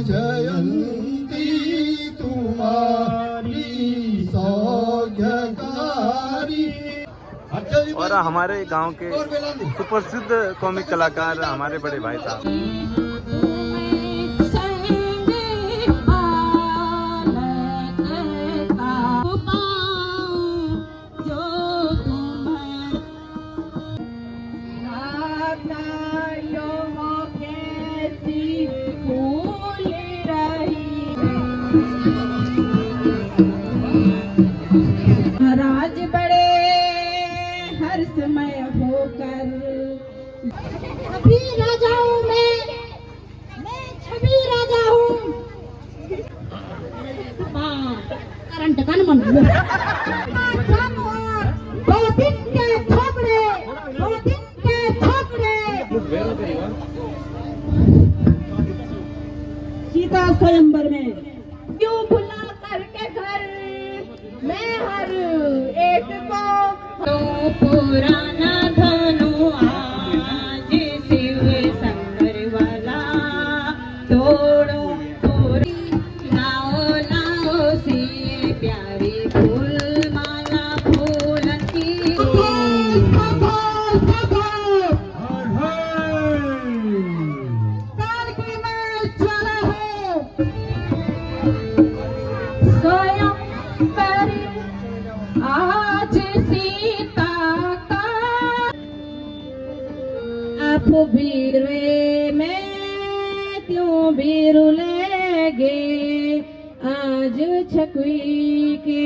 जयंती तुम्हारी सौभाग्यकारी। और हमारे गांव के सुप्रसिद्ध कॉमिक कलाकार हमारे बड़े भाई साहब। महाराज बड़े हर्षमय होकर छवि राजाओं में मैं छवि राजा हूँ। करंट कान मन दो दिन के थोपड़े सीता स्वयंवर में क्यों बुला करके घर मैं हर एक को तो पुराना धनु आज शिव शंकर वाला तोड़ो तोड़ी लाओ सी प्यारी फूल माला फूलन की। आज सीता का आप बीरवे में क्यों बीरुलेगे आज छकुई के।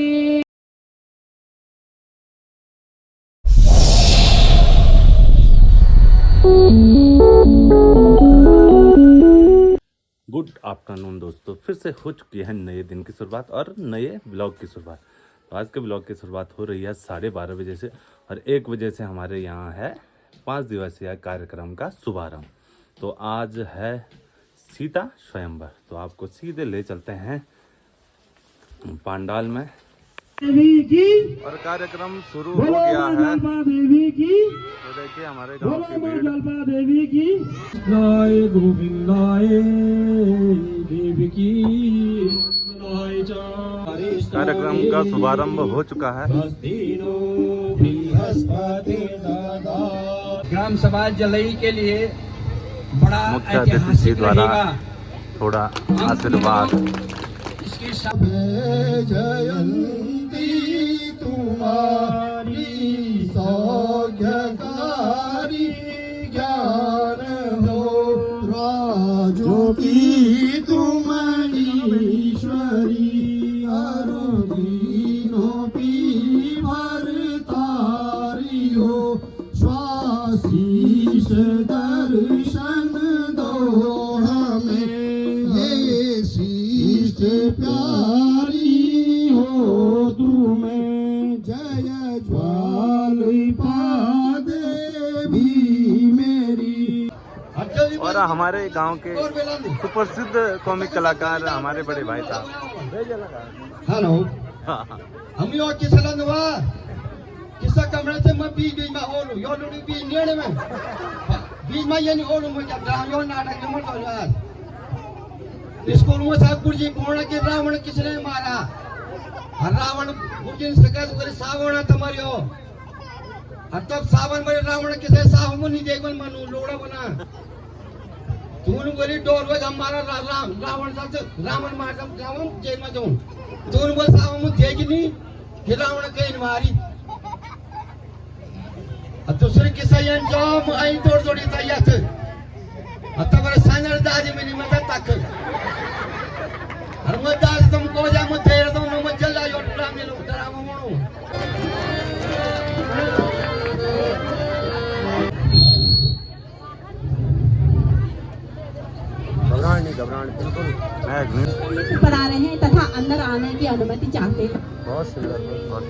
गुड आफ्टरनून दोस्तों, फिर से हो चुकी है नए दिन की शुरुआत और नए ब्लॉग की शुरुआत। तो आज के ब्लॉग की शुरुआत हो रही है 12:30 बजे से और 1 बजे से हमारे यहाँ है 5 दिवसीय कार्यक्रम का शुभारंभ। तो आज है सीता स्वयंवर, तो आपको सीधे ले चलते हैं पंडाल में और कार्यक्रम शुरू हो गया है। तो देखिए हमारे गाँव की भीड़। देवी की नाय गोविंदाय देवी की। कार्यक्रम का शुभारंभ हो चुका है। ग्राम सभा जलई के लिए बड़ा मुख्य अतिथि जी द्वारा थोड़ा आशीर्वाद। इसकी जयंती तुम्हारी सौभाग्यकारी। ज्ञान हो राजों की तुम ईश्वरी। अरुदीनों की भरतारी हो स्वाशीष दर्शन दो हमें। ये शीश प्यारी हो तुम्हें जय ज्वालिपा देवी मेरी। और हमारे गांव के सुप्रसिद्ध कॉमिक कलाकार हमारे बड़े भाई साहब। हेलो हम यो किसलन वा किसा कमरे से मैं बीच में ओलू यो लुड़ी बीच नेड़े में बीच में ये नहीं ओलू मुझे राम यो नाटक में मत ओलू यार। स्कूल में साहब गुरुजी कोण के रावण किसने मारा। रावण गुरुजी ने सकत करे सावण तुम्हारी हो। तब सावन में रावण किसे साव मुनि देखन मनु लोड़ा बना। तूने बोली डोर में हमारा रावण साथ रावण मार दम रावण जेल में जाऊं। तूने बोल साव मुझ देगी नहीं कि रावण कहीं मारी। दूसरे किसा ये जाम आई तोड़ तोड़ी तैयार थे। तब सांगर दादी मेरी मदद तक और मैं दादी तुमको जा मुझे तेरे तो मैं चल जाओ ड्रामे लो ड्रामा मोड़ो। घबराने बिल्कुल पर आ रहे हैं तथा अंदर आने की अनुमति चाहते हैं। बहुत सुंदर बहुत।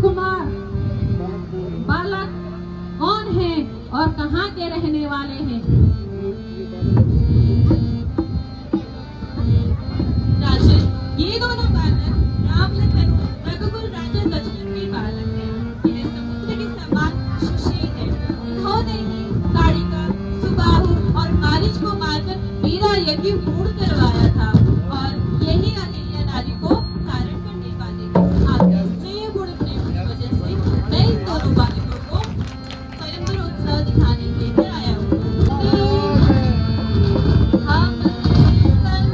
सुकुमार बालक कौन है और कहाँ के रहने वाले हैं? राजन, ये दोनों बालक राम लखन रघुकुल राजा दशरथ के बालक हैं। यह समुद्र के समान सुशील है। इन्होंने ही कालिका, सुबाहु और मारीच को मारकर मेरा यज्ञ पूर्ण करवाया था और यही अहिल्या नारी को धारण करने वाले हैं। आपके स्नेह गुण प्रेम की वजह से मैं इन दोनों बालकों को स्वयंवर उत्सव दिखाने लेकर आया हूँ। हम संग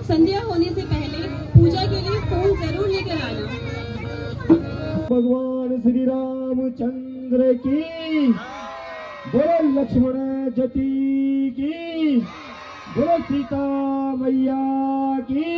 संध्या होने से पहले पूजा के लिए फूल जरूर लेकर आना। भगवान श्री रामचंद्र की, बोलो लक्ष्मण जति की, बोलो सीता मैया की।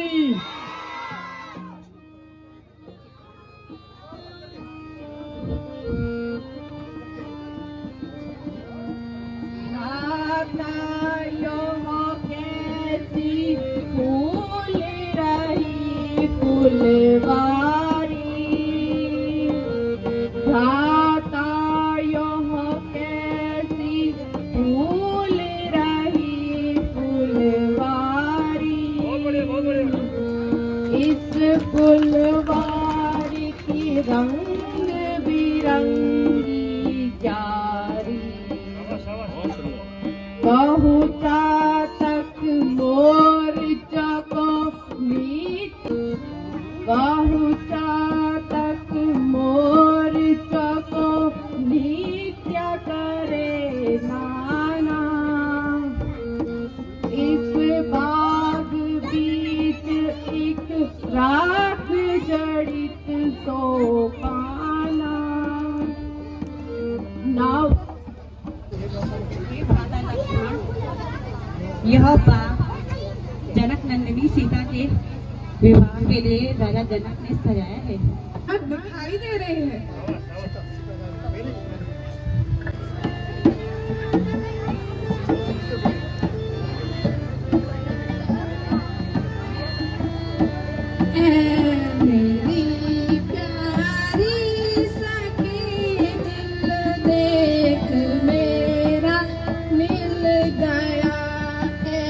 इस फुलवारी की रंग बिरंगी क्यारी, पहुँचा तक मोर्चा को मीत, पहुँचा तक मोर्चा को नित्य करे नाना। इस बाग बीच एक राख जड़ित सोपाना, नाव यह बाग जनक नंदिनी सीता के विवाह के लिए राजा जनक ने सजाया है। अब दिखाई दे रहे हैं। मेरी प्यारी सखी, दिल देख मेरा मिल गया है।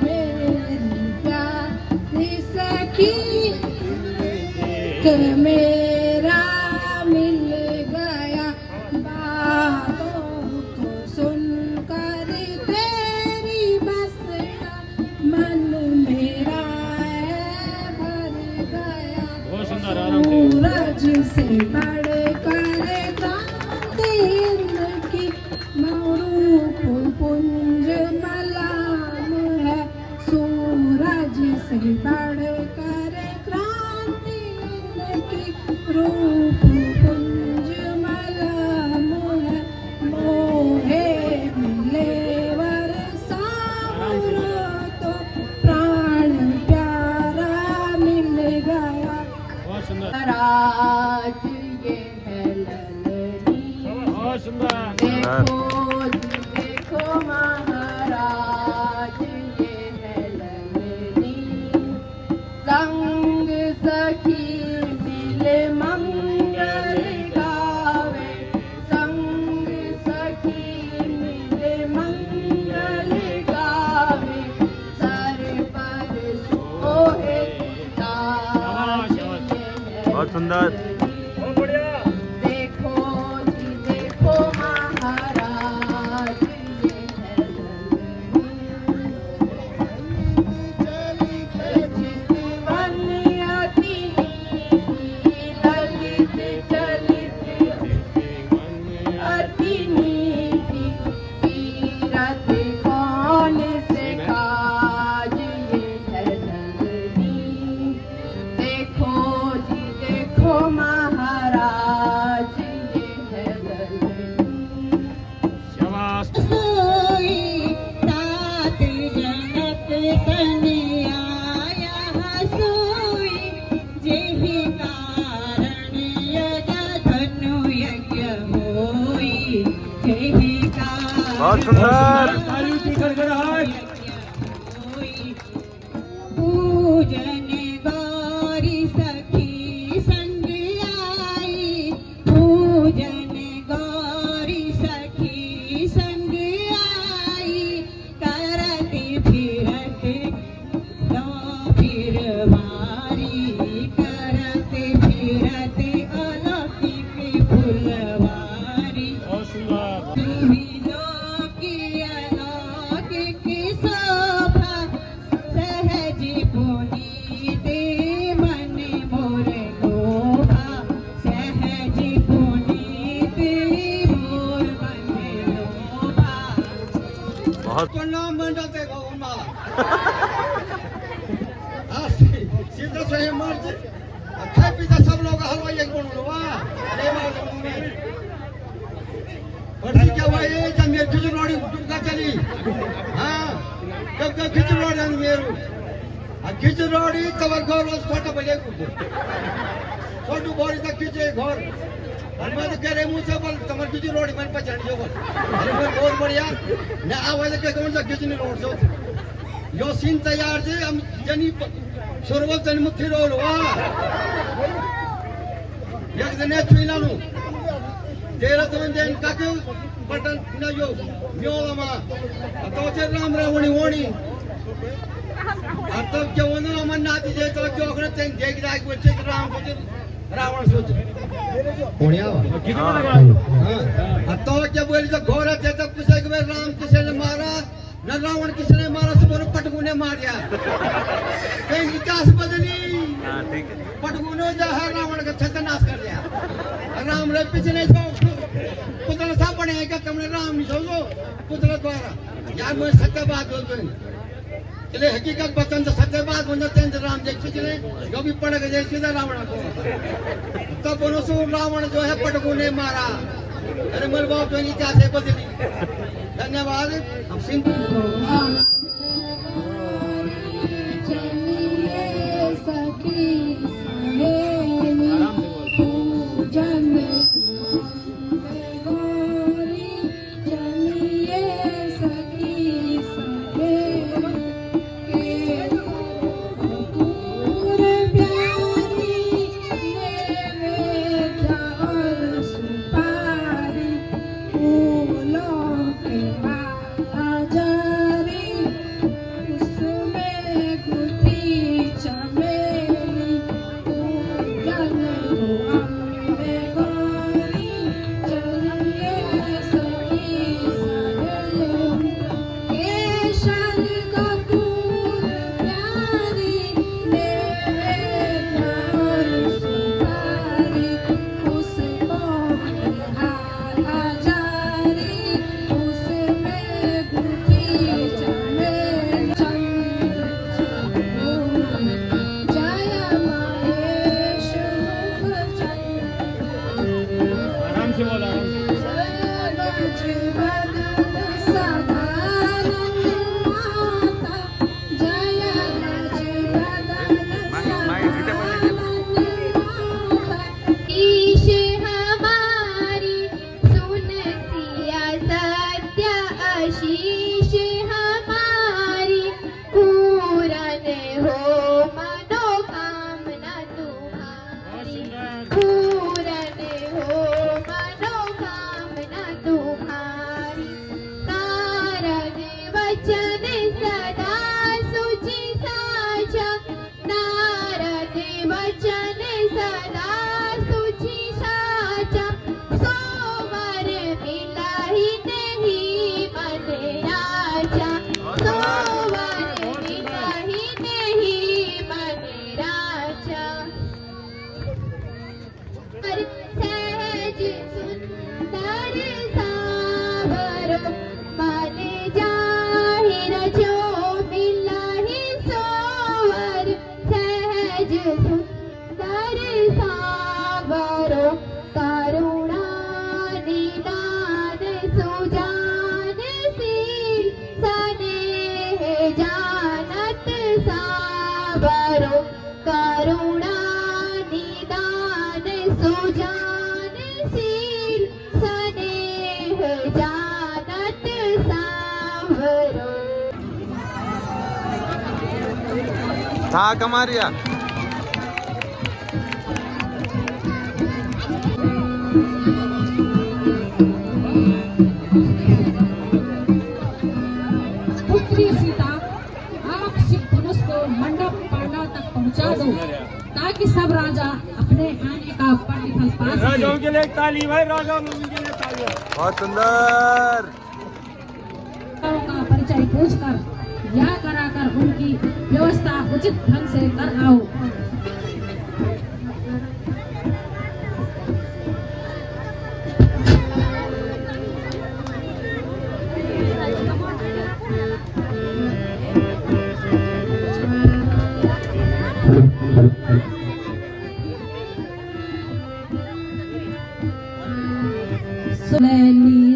मेरी प्यारी सखी, मेरा मिल गया। बातों को सुनकर तेरी बस मन मेरा भर गया। सूरज से बढ़कर कातिल की मरूप पुंज मलाम है। सूरज से बढ़कर क्रांति की रूप पुंज मलाम है। मोहे मिले वर सावरो तो प्राण प्यारा मिल गया। राज ये है ललनी, देखो देखो महाराज ये है ललनी। संग सखी मिले मंगल गावे, संग सखी मिले मंगल गावे। सर पर सोहे ताज ये है बहुत सुंदर। देखो जी देखो महाराज ये है चितवन अति नीति, ललित चलित अति नीति। तीरथ कौन से काज ये है जननी। देखो जी देखो बहुत सुंदर। पूजन गौरी सखी संग आई, पूजन गौरी सखी संग आई, करती फिरते दो फिरवारी, करते फिरते अलौकिक फुलवारी। अलौकिक शोभा सहज पुनीते मन मोर लोभा, सहज पुनीते मोर मन लोभा। बहुत प्रणाम मंडल ते गौ माला सीधा से मर्ज खाए पीता सब लोग हलवाई एक बोल लो वाह अरे मार और क्या हुआ ये जब मेरे खिचड़ी टुका चली हाँ कब कब खिचड़ी मेरू खिचड़ी तब घर रोज छोटा बजे छोटू घर तक खिचे घर और मैं तो कह रहे मुझसे बोल तुम्हारी खिचड़ी मन पर चढ़ जाओ अरे मैं बहुत बढ़िया न आवाज के कौन सा खिचड़ी रोड से यो सीन तैयार है हम जनी सुरवल तन मुट्ठी रोल वाह एक दिन छुईला नु तेरा तो दिन काके बटन न यो म्योला मा तो से राम रावणी होणी अब तो क्या वनो मन नाती जे तो जो अगर तेन देख जाग बच्चे राम सोच रावण सोच होणिया हां तो क्या बोल जो घोड़ा थे तो पूछे कि राम किसने मारा न रावण किसने मारा सब पटकू ने मारिया कहीं विकास बदली ठीक है। पटकू ने जो है रावण का छतनाश कर दिया राम रे पिछले तो पुतला सा बने क्या तुमने राम नहीं समझो पुतला द्वारा यार मैं सत्य बात बोल रही चले हकीकत बचन तो सत्य बात बोल जाते हैं राम जी पिछले जो भी पड़ गए सीधा रावण को तब बोलो सो रावण जो है पटकू ने मारा अरे मेरे बाप तो नहीं चाहते बदली धन्यवाद हम सिंह था कमारिया पुत्री सीता आप सिख धनुष को मंडप पांडव तक पहुंचा दो ताकि सब राजा अपने आने का प्रतिफल पा सकें। राजाओं के लिए ताली भाई, राजाओं के लिए ताली। बहुत सुंदर। का परिचय पूछकर या कराकर उनकी व्यवस्था उचित ढंग से कर आओ।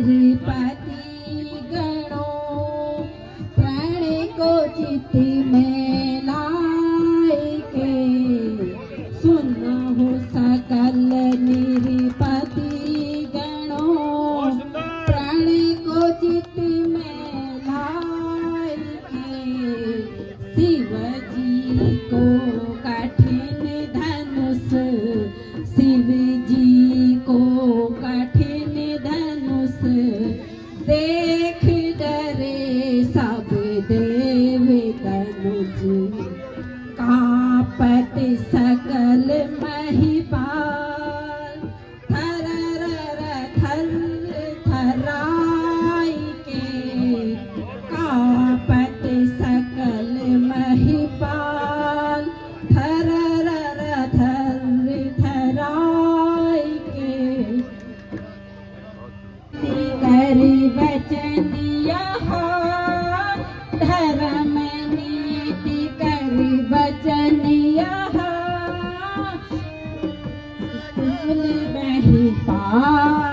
निरपति गणो प्राण को चित में लाए के सुनो सकल निरपति गणो प्राण को चित में लाए के शिव जी को कठिन धनुष शिव जी को कठिन धनुष देख डरे सब देव तनुज कापत सकल महिपाल थर थर थराई के कापत सकल महिपाल थर थर थराई के कर बचनिया धर्म नीति कर बचनिया कुल महिपाल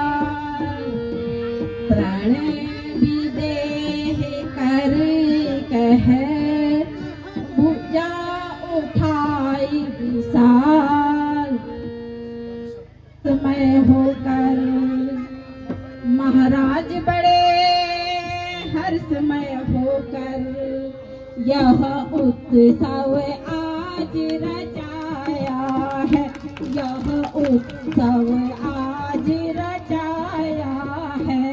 प्रण विदेह कर कह भुजा उठाई विशाल समय होकर महाराज बड़े हर समय होकर यह उत्सव आज रचाया है यह उत्सव आज रचाया है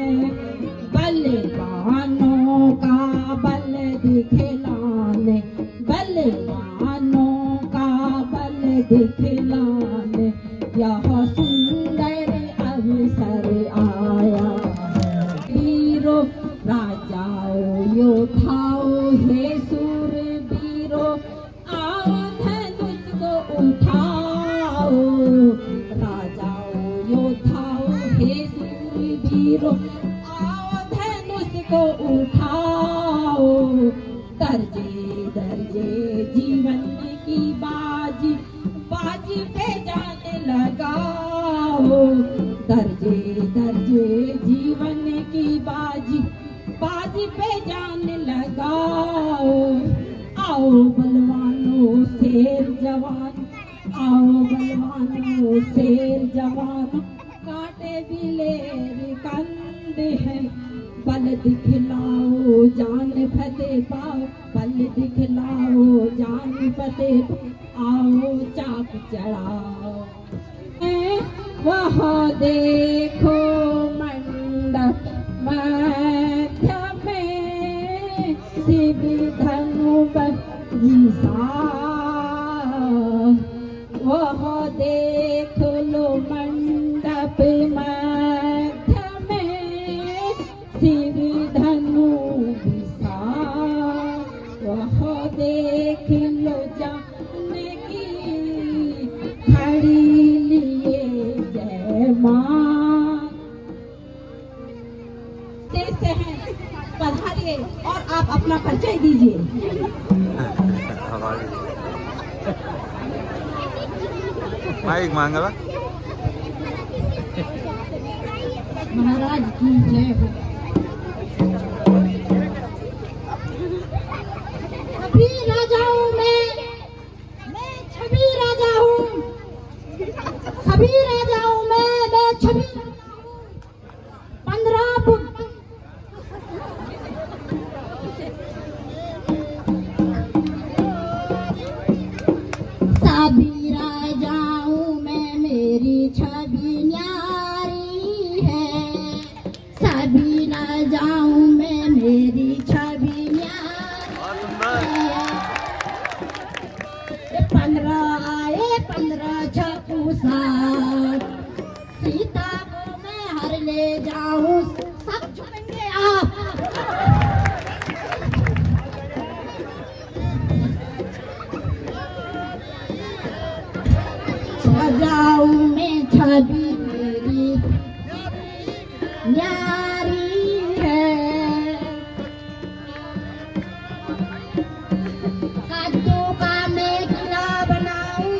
बलवानों का बल दिखलाने बलवानों का बल दिखलाने यह सुंदर अवसर आया वीरो राजाओ योद्धाओ हे सूर वीरो आओ धनुष को उठाओ राजाओ योद्धाओ हे सूर वीरो आओ धनुष को उठाओ दर्जे दर्जे जीवन की बाजी बाजी पे जाने लगाओ दर्जे दर्जे जीवन की बाजी बाजी पे जाने लगाओ आओ बलवानों शेर जवान आओ बलवानों शेर जवान कांटे बिलेर कंधे हैं बल दिखलाओ जान फतेह पाओ बल दिखलाओ जान फतेह आओ चाप चढ़ाओ वह देखो मंडप मध्य में शिव धनु बजीसा वह देख लो मंडप मध्य में शिव धनु विसा वह देख लो जाने की खड़ी लिए जय मां से हैं पधारिए और आप अपना परिचय दीजिए। माइक मांगा महाराज की जय हो। सभी राजाओं में मैं छवि राजा हूँ सभी राजाओं में मैं छवि 15 फुट छवि मेरी न्यारी है। कद्दू का मैं किला बनाऊं,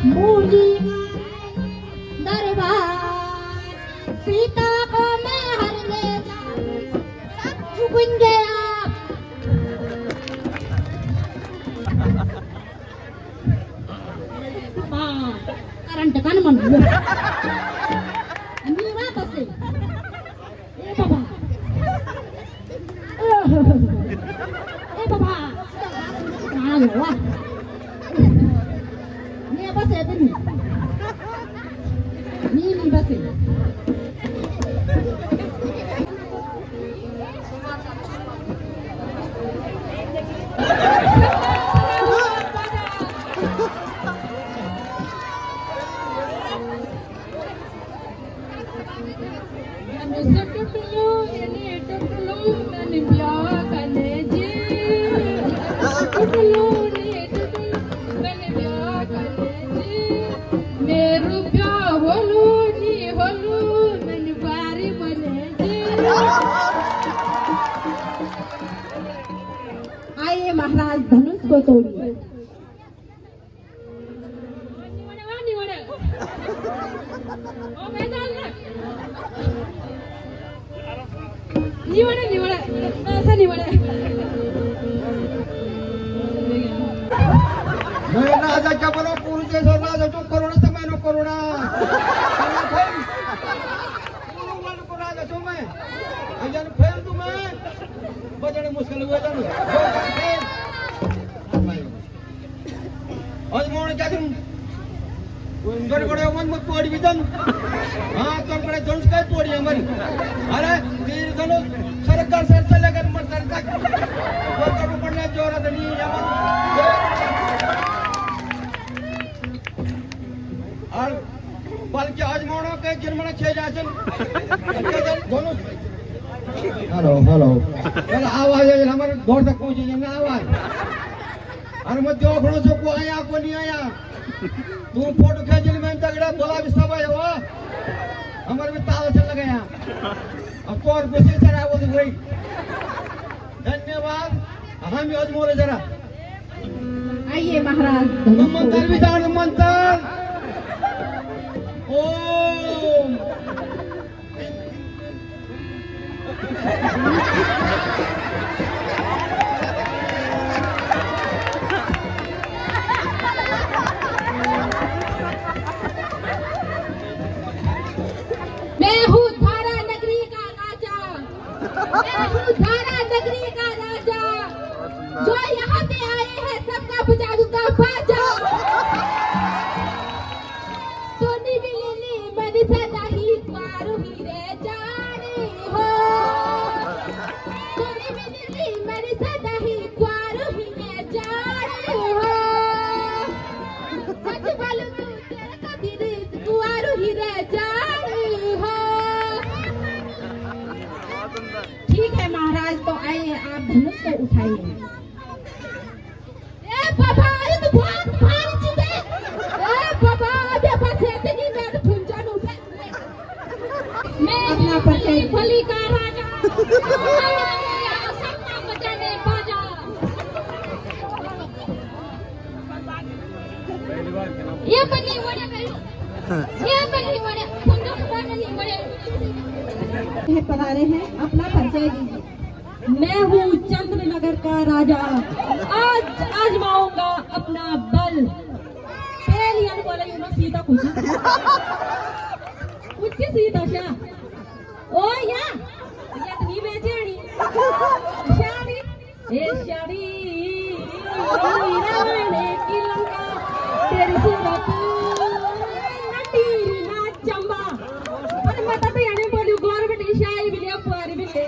मूली का दरबार, सीता को मैं हर ले जाऊं, सब झुकेंगे आप। करंट कान मन अंदर रात से ए बाबा ए बाबा कहाँ गया ये बस है दिन नीली बस है। आइए महाराज धनुष को तोड़िए। ऐसा मैं राजा क्या बोलो पूरी जैसा राजा तो करोड़ा से मैं नो करोड़ा को राजा तो मैं अजन फेल तू मैं बजने मुश्किल हुए तनु आज मोड़ क्या तुम गड़ गड़े मन मत तोड़ी भी तनु हां तुम बड़े धनुष का तोड़ी हमारी अरे तीर धनुष सरकार से चलेगा मत कर तक वो कब पड़ने जोरा नहीं और बल्कि आज मोड़ो के जिनमना छे जासन दोनों हेलो हेलो चल आवाज है हमारे घर तक पहुंचे ना आवाज और मैं देखो जो को आया को नहीं आया तू फोटो खींच में तगड़ा बोला भी सब है वो हमारे में ताला चल गया अब तो और बेसी चढ़ा वो भाई धन्यवाद हम आज मोरे जरा आइए महाराज मंत्र भी जान मंत्र ओम मैं हूँ धारा नगरी का राजा, मैं हूँ धारा नगरी का राजा, जो यहाँ पे आए हैं सबका बजा दूंगा बाजा। सोनी मिली मैंने सदा ही मारू ही रे जाने हो, सोनी मिली मैंने सदा ही मारू ही रे जाने हो, सच बोलूं तो तेरा कभी कुआरू ही रे जाने हो। ठीक है महाराज, तो आइए आप धनुष को उठाइए। ए बाबा ये तो बहुत भारी चीज है। ए बाबा ये बस ऐसे नहीं मैं तो फुंजा नु मैं अपना परिचय भली का राजा सबका बजाने बाजा। ये बनी वड़े ये बनी वड़े फुंजा नहीं वड़े पधारे हैं, अपना परिचय दीजिए। मैं हूँ चंद्रनगर का राजा, आज आजमाऊंगा अपना बल। पहली यार बोला यू ना सीता कुछ सीता क्या ओ या इतनी बेचैनी शादी ए शादी रावण की लंका तेरी सूरत नटी ना चंबा पर मैं तो यानी बोली गवर्नमेंट की शाही भी ले पारी भी ले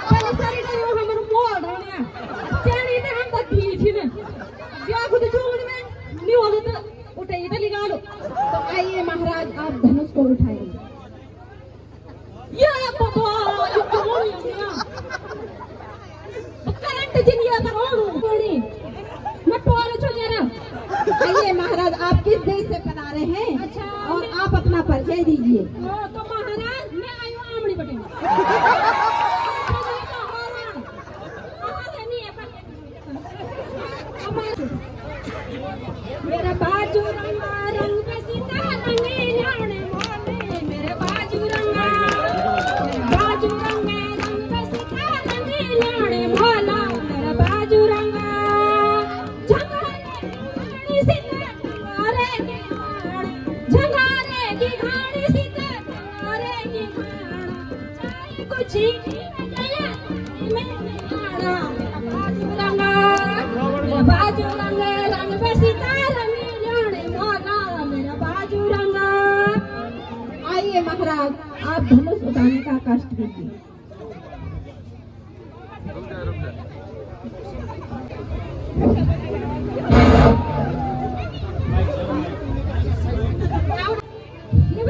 पहले सारी तो हमर मोड़ होने चाणी ने हम तो थी ने क्या खुद चूड़ में नहीं हो तो उठे इधर लगा लो। तो आइए महाराज आप धनुष को उठाइए। या बाबा ये कौन है करंट जिनिया करोड़ बड़ी मैं टोर छोड़िए ना। आइए महाराज आप किस देश से पधारे हैं? अच्छा, और आप अपना परिचय दीजिए। तो महाराज मैं आई हूँ आमड़ी बटे मेरा बाजू रंगा रंग पे सीता रंगे न्याणे मोले मेरे बाजू रंगा रंग पे सीता रंगे न्याणे मोला मेरा बाजू रंगा झंगारे की घाड़ी सीता झंगारे की घाड़ी कुछ बाजू रंगा रंग पे सीता रंगे न्याणे मोला मेरा बाजू रंगा। आइए महाराज, आप धनुष उठाने का कष्ट कीजिए।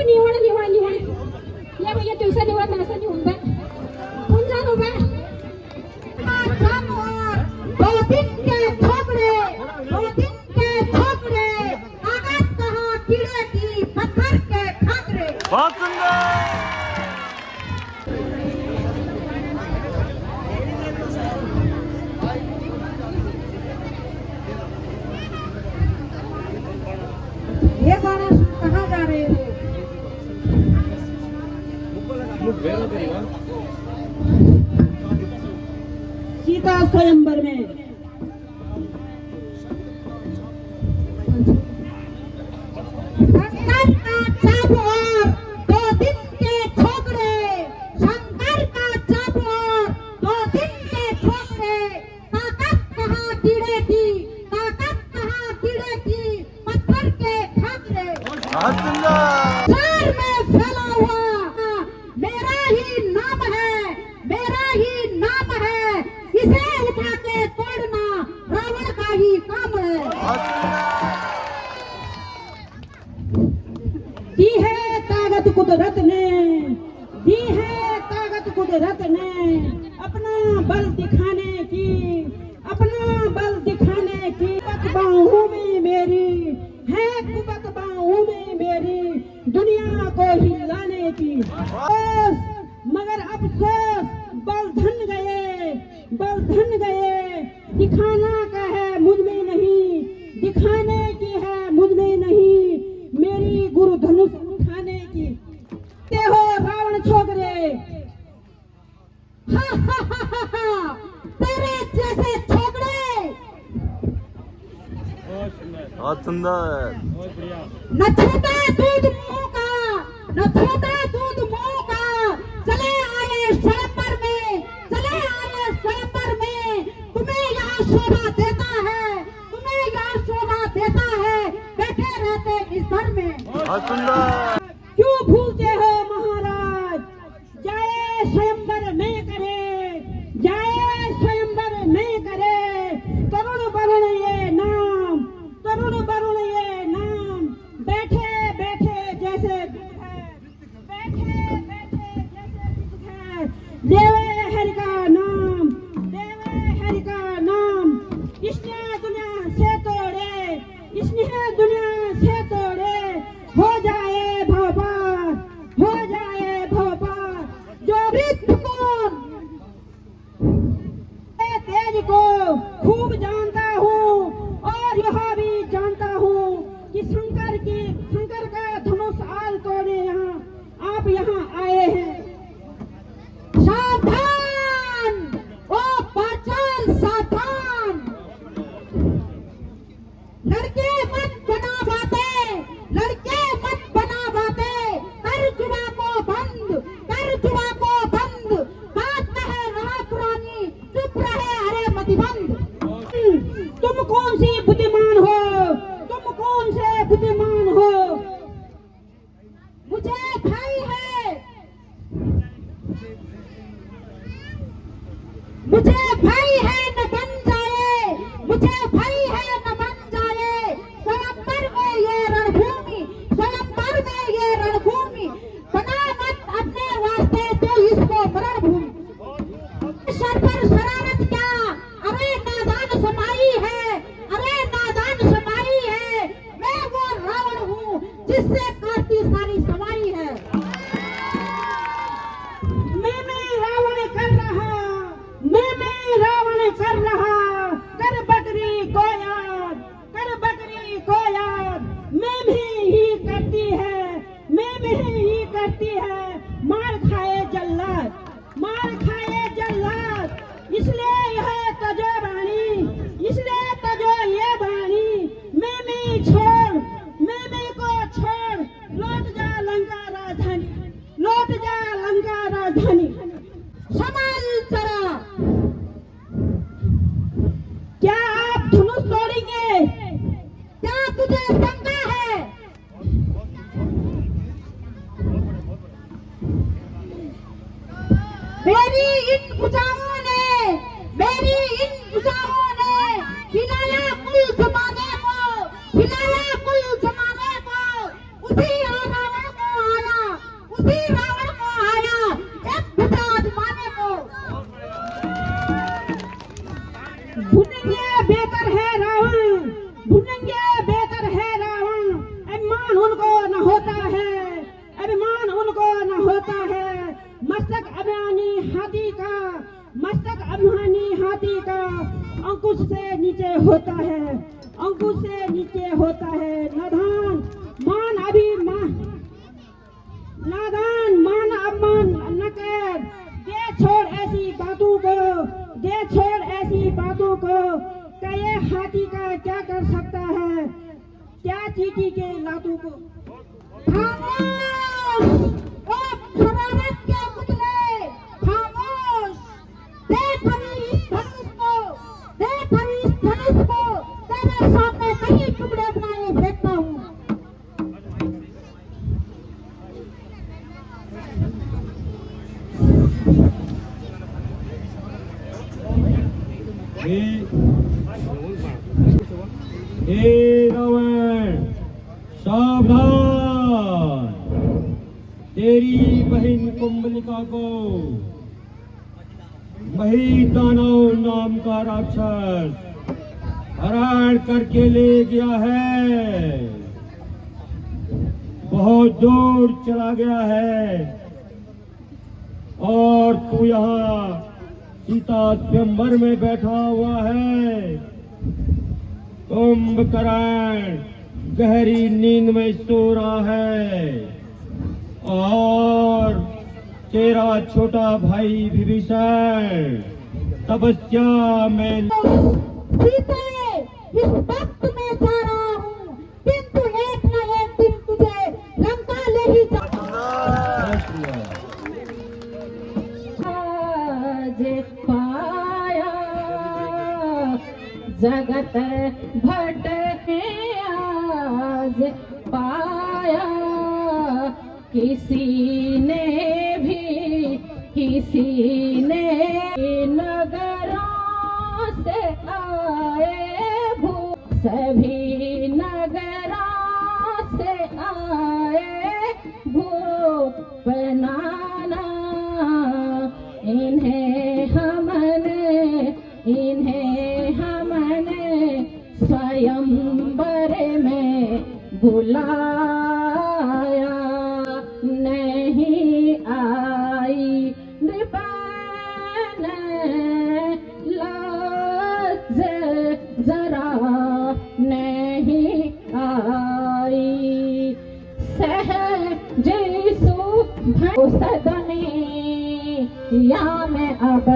निवड या भैया तुझा निवड माझा निवड बे कोण जाणू बे दो दिन के थोपड़े ताकत कहाँ कीड़े की पत्थर के खाकरे। बहुत सुंदर। ये गाना कहाँ जा रहे हो? सीता स्वयंवर में। शंकर का चाप और 2 दिन के छोकरे, शंकर का चाप और 2 दिन के छोकरे, ताकत कहाँ कीड़े की पत्थर के खाकरे। बहुत सुंदर। शहर में फैला हुआ मेरा ही नाम है, इसे उठा के तोड़ना रावण का ही काम है। दी है ताकत कुदरत ने अपना बल दिखाने की कुबक बाहों में मेरी है, कुबक बाहों में मेरी दुनिया को हिलाने की। मगर अफसोस बल धन गए, दिखाना का है मुझ में नहीं, दिखाने की है मुझ में नहीं, मेरी गुरु धनुष उठाने की। ते हो रावण छोकरे, तेरे जैसे छोकरे बहुत सुंदर। न छूता दूध मुंह का, चले आए स्वयंवर में, तुम्हें यहाँ शोभा देता है, बैठे रहते इस घर में। बहुत सुंदर। क्यों भूलते हो महाराज, जाए स्वयंवर में करे, तरुण वरुण ये नाम, बैठे जैसे देवे हरि का नाम, इसने दुनिया से तोड़े, हो जाए भवपार, जो मृत्यु तेज को खूब जानता हूँ, और यह भी जानता हूँ कि शंकर का धनुष आज तोड़े आप यहाँ आए हैं। सावधान, ओ पाचाल सावधान, लड़के मत बना बातें, कर जुबा को बंद, बात कहे रहा पुरानी, चुप रहे अरे मतिबंद। तुम कौन से बुद्धिमान हो, मुझे भाई है, न बन जाए, स्वयंवर में ये रणभूमि, बना मत अपने वास्ते तो इसको मरण भूमि। सर पर शरारत क्या, अरे नादान समाई है, मैं वो कर रहा कर बकरी को याद, कर बकरी को याद। मैं भी ही करती है, मैं भी ही करती है। मार खाए जल्लाद, मार खाए जल्लाद। इसलिए यह तजो बाणी, इसलिए तजो ये बाणी। मैं छोड़, मैं को छोड़, लौट जा लंका राजधानी, लौट जा लंका राजधानी। संभाल जरा, क्या आप धनुष तोड़ेंगे? क्या तुझे शंका है? मेरी इन भुजाओं ने, मेरी इन भुजाओं ने हिलाया कुल जमाने को, हिलाया कुल जमाने को। उसी रावण को आया, उसी रावण को आया एक भुजा आजमाने को। भुनेंगे बेहतर है रावण, भुनेंगे बेहतर है रावण। अभिमान उनको न होता है, अभिमान उनको न होता है। मस्तक अभिमानी हाथी का, मस्तक अभिमानी हाथी का अंकुश से नीचे होता है, अंकुश से नीचे होता है। नादान मान अभिमान, नादान मान अपमान न कर। दे छोड़ ऐसी बातों को, दे छोड़ ऐसी बातों को। क्या ये हाथी का क्या कर सकता है, क्या चींटी के लातों को। खामोश ओ शरारत के पुतले, खामोश। देख अभी इस धनुष को, देख अभी इस धनुष को। तेरे सामने कई टुकड़े बनाए फेंकता हूँ। हे रावण सावधान, तेरी बहन कुंभलिका को मही दानव नाम का राक्षस हरण करके ले गया है, बहुत दूर चला गया है। और तू यहाँ सीता स्वयंवर में बैठा हुआ है। कुंभकर्ण गहरी नींद में सो रहा है और तेरा छोटा भाई विभीषण तपस्या में। सीते, इस वक्त मैं जा रहा हूँ, किंतु एक न एक दिन तुझे लंका ले ही जा। आज पाया जगत भटके, आज पाया किसी ने भी, किसी ने नगरों से आए भूत, सभी नगरों से आए भूत बनाना। इन्हें हमने, इन्हें हमने स्वयंवर में बुलाया, नहीं आई नृपन लाज जरा, नहीं आई सहज सदनी। या मैं अब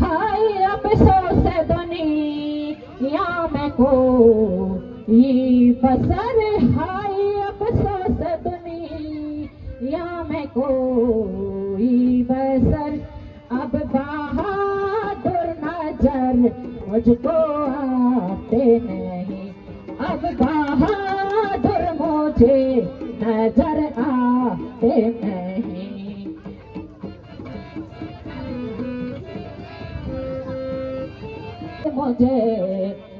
हाय अब सो सदनी, या मैं को ये बसर हाय अब सो सदनी, या मैं को ये बसर। अब बहादुर नजर मुझको आते नहीं, अब बहादुर मुझे नजर आते नहीं। मुझे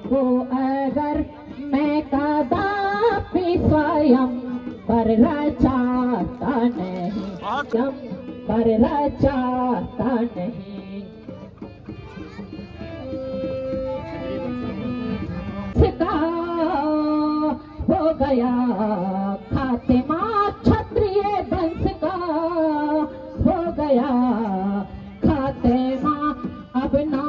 को अगर मैं कदापि स्वयं पर रचाता नहीं, स्वयं पर रचाता नहीं। सिका हो गया खातिमा क्षत्रिय वंश का, हो गया खातिमा अब ना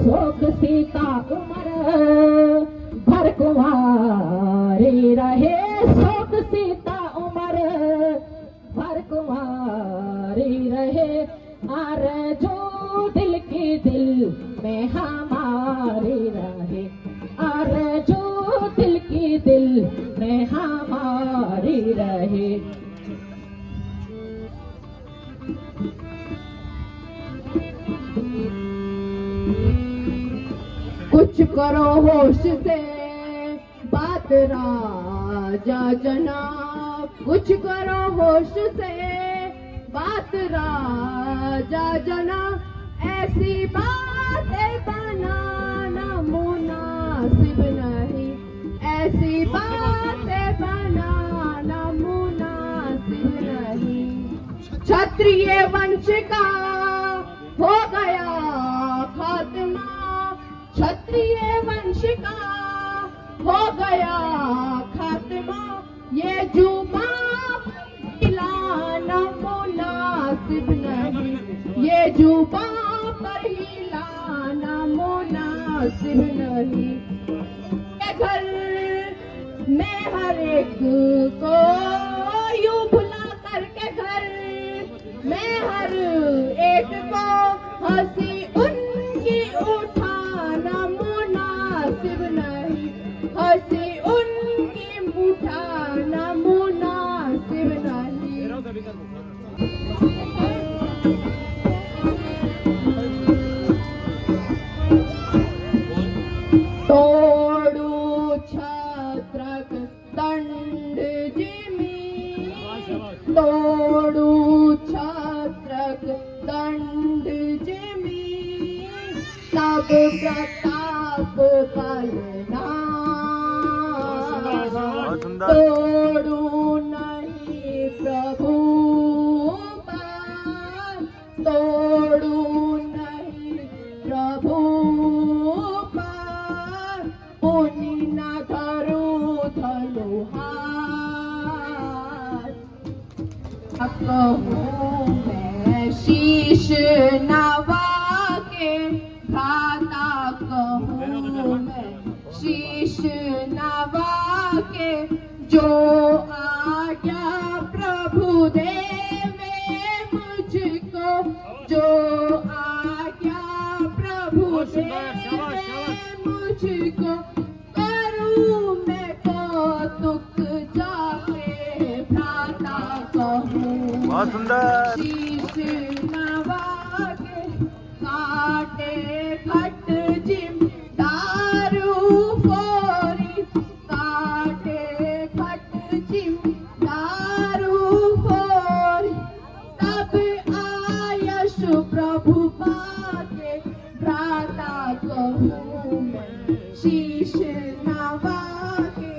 शोक सीता उमर भर कुंवारी रहे, शोक सीता उमर भर कुंवारी रहे, आरज़ू दिल की दिल में हमारी रहे, आरज़ू दिल की दिल में हमारी रहे। कुछ करो होश से बात राजा जनाब, कुछ करो होश से बात राजा जनाब, ऐसी बातें बनाना मुनासिब नहीं, ऐसी बातें बनाना मुनासिब नहीं। क्षत्रिय वंश का हो गया खात्मा, क्षत्रिय वंश का हो गया खात्मा, ये जुबा हिलाना मुनासिब नहीं, ये जुबा पर हिलाना मुनासिब नहीं। के घर में हर एक को यूं भुला करके, घर में हर एक को हंसी उनकी उठाना मुनासिब नहीं, हंसी उनकी उठाना मुनासिब नहीं। तोड़ू छत्रक दंड जिमी, तोड़ू छत्रक दंड जिमी, तब प्रताप पलना, तोड़ू नहीं प्रभु पार, तोड़ू नहीं प्रभु पार, पुनि न धरू धनुहार। कहूँ मैं शीश नवा के भ्राता, कहूँ मैं शीश नवा के, जो आज्ञा प्रभु देवे मुझको, जो आज्ञा प्रभु देवे मुझको, करूँ मैं कौतुक जाके भ्राता, कहूँ बहुत सुंदर। शीश नवा के काटे खट जिम दारू फोरी, काटे खट जिम दारू फोरी, तब आयश प्रभु पाके भ्राता, कहूँ मैं शीश नवा के।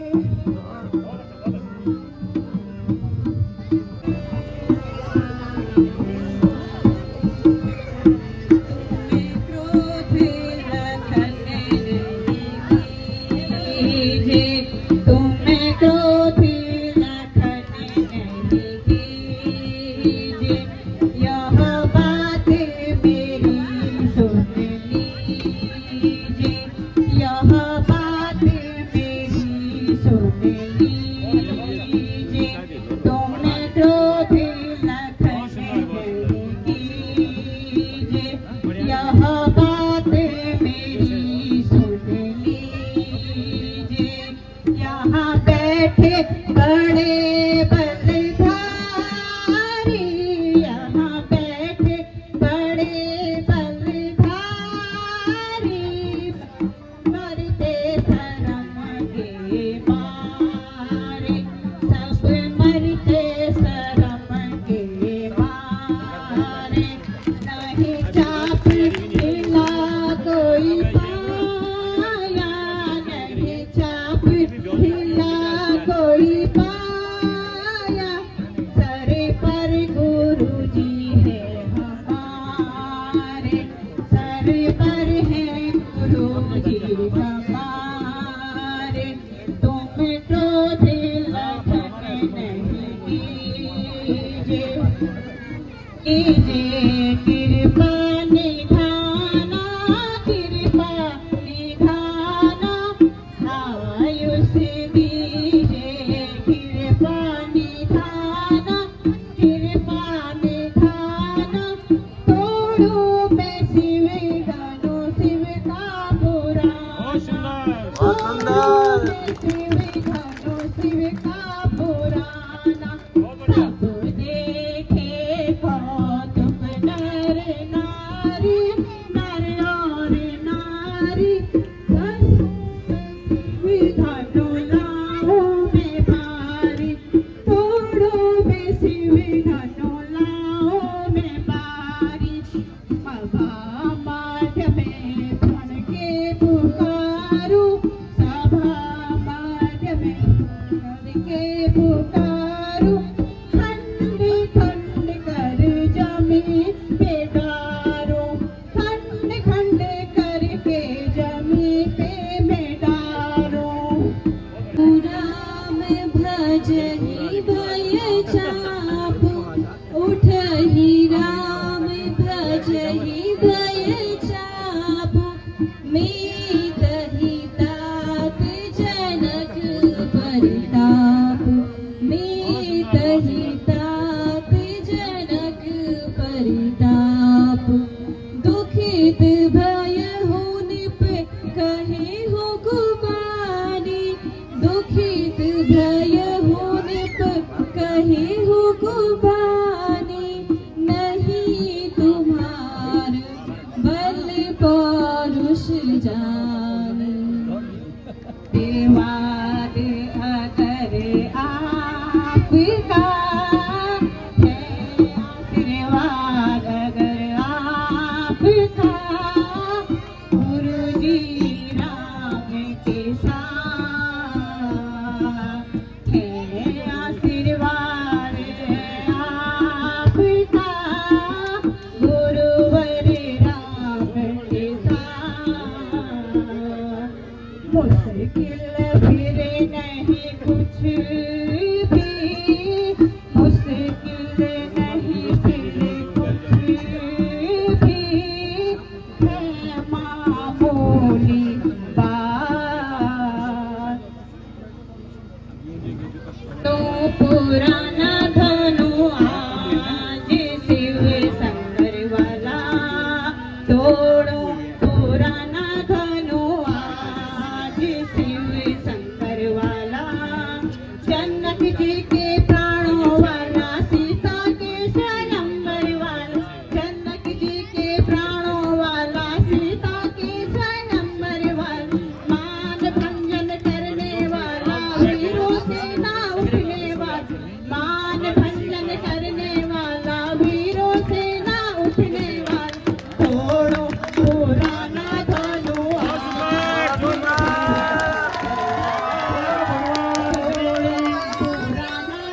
कृपा निधाना कृपा बहुत सुंदर। शिव का पुराना सब देखे कौतुक नर नारी नर और नारी धनु लाओ में भारी तोड़ो में शिव धनु लाओ में भारी सभा माध्य में धन के पुकारो सभा माध्य में धन के पुकारो खंड खंड कर जमी पे डारो खंड खंड करके जमी पे में डारो राम भजहि भय चाप उठहि राम भजहि भय चाप मीतहि तात जनक परिताप मीतहि तात जनक परिताप दुखित भय हो निप कहे हो गुबानी दुखित भय हो निप कहे हो गुबानी नहीं तुम्हार बल पौरुष जानी देवाद अगर आपका है आशीर्वाद अगर आपका गुरु जी राम के साथ है आशीर्वाद आपका गुरुवर राम के साथ मुश्किल फिर नहीं कुछ भी मुश्किल नहीं फिर कुछ भी है मामूली बात तो पुराना धनु आज शिव शंकर वाला तोड़ो पुराना धनु आज शिव शंकर वाला जनक जी के प्राणों वाला सीता के स्वयंवर वाला जनक जी के प्राणों वाला सीता के स्वयंवर वाला मान भंजन करने वाला वीरों से ना उठने वाला मान भंजन करने वाला वीरों से ना उठने वाला तोड़ो पुराना धनु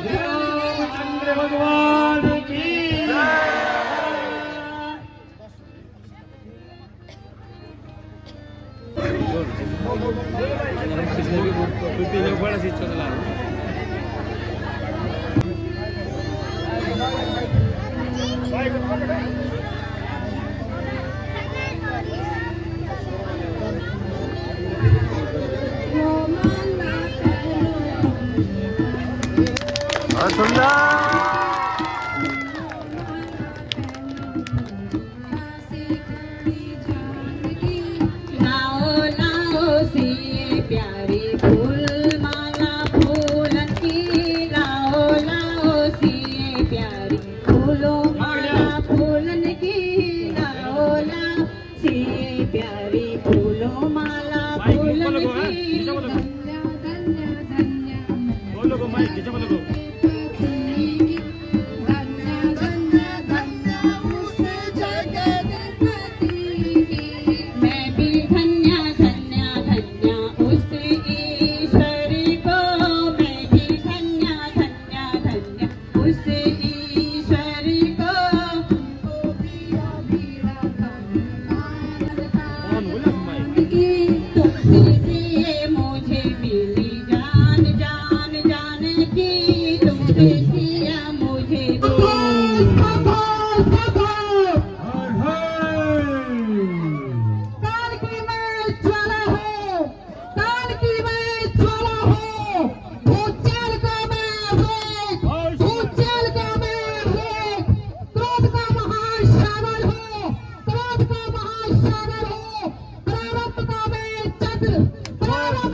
रामचंद्र भगवान की बहुत सुंदर। लाओ लाओ सी प्यारी फूल माला फूलन की लाओ लाओ सी प्यारी फूलों माला फूलन की लाओ लाओ सी प्यारी फूलों माला फूलन की धन्य धन्य धन्य बोलो गो माइक खींचो बोलो गो धन्य धन्य धन्य उस जगदपति की मैं भी धन्य धन्य धन्य उस ईश्वर को मैं भी धन्य धन्य धन्य उस ईश्वर को तुमसे सिए मुझे मिली जान जान जान की तुमसे सिया मुझे काल की मैं ज्वाला हूँ काल की मैं ज्वाला हूँ भूचाल का मैं वेग भूचाल का मैं वेग क्रोध का महासागर हूँ क्रोध का महासागर हूँ प्रारब्ध का मैं चक्र प्रारब्ध